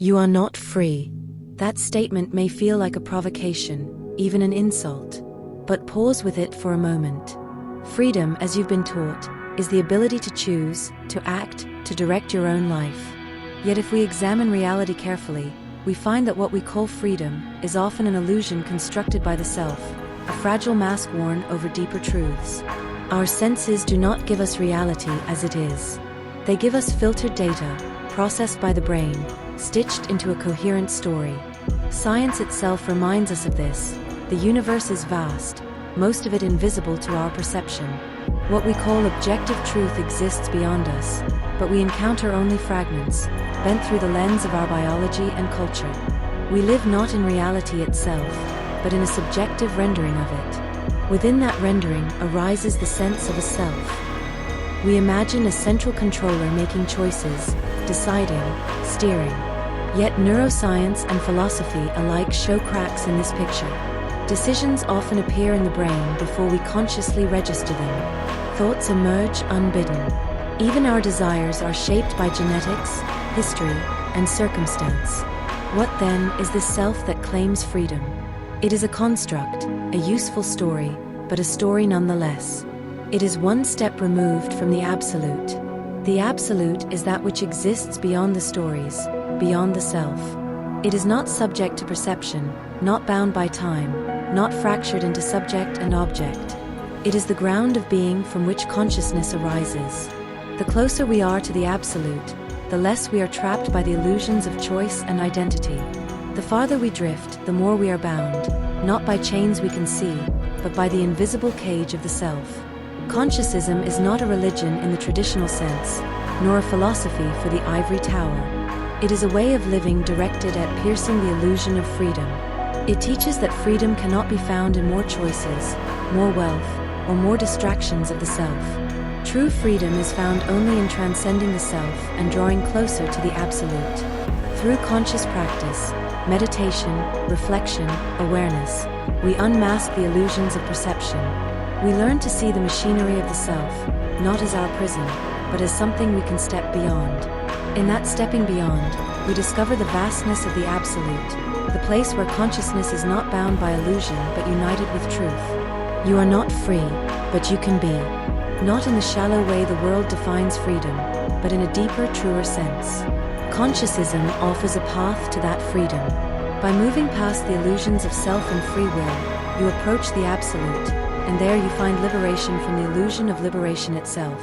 You are not free. That statement may feel like a provocation, even an insult. But pause with it for a moment. Freedom, as you've been taught, is the ability to choose, to act, to direct your own life. Yet if we examine reality carefully, we find that what we call freedom is often an illusion constructed by the self, a fragile mask worn over deeper truths. Our senses do not give us reality as it is. They give us filtered data, processed by the brain, stitched into a coherent story. Science itself reminds us of this. The universe is vast, most of it invisible to our perception. What we call objective truth exists beyond us, but we encounter only fragments, bent through the lens of our biology and culture. We live not in reality itself, but in a subjective rendering of it. Within that rendering arises the sense of a self. We imagine a central controller making choices, deciding, steering. Yet neuroscience and philosophy alike show cracks in this picture. Decisions often appear in the brain before we consciously register them. Thoughts emerge unbidden. Even our desires are shaped by genetics, history, and circumstance. What then is this self that claims freedom? It is a construct, a useful story, but a story nonetheless. It is one step removed from the absolute. The absolute is that which exists beyond the stories, beyond the self. It is not subject to perception, not bound by time, not fractured into subject and object. It is the ground of being from which consciousness arises. The closer we are to the absolute, the less we are trapped by the illusions of choice and identity. The farther we drift, the more we are bound, not by chains we can see, but by the invisible cage of the self. Consciousism is not a religion in the traditional sense, nor a philosophy for the ivory tower. It is a way of living directed at piercing the illusion of freedom. It teaches that freedom cannot be found in more choices, more wealth, or more distractions of the self. True freedom is found only in transcending the self and drawing closer to the absolute. Through conscious practice, meditation, reflection, awareness, we unmask the illusions of perception. We learn to see the machinery of the self, not as our prison, but as something we can step beyond. In that stepping beyond, we discover the vastness of the absolute, the place where consciousness is not bound by illusion but united with truth. You are not free, but you can be. Not in the shallow way the world defines freedom, but in a deeper, truer sense. Consciousism offers a path to that freedom. By moving past the illusions of self and free will, you approach the absolute, and there you find liberation from the illusion of liberation itself.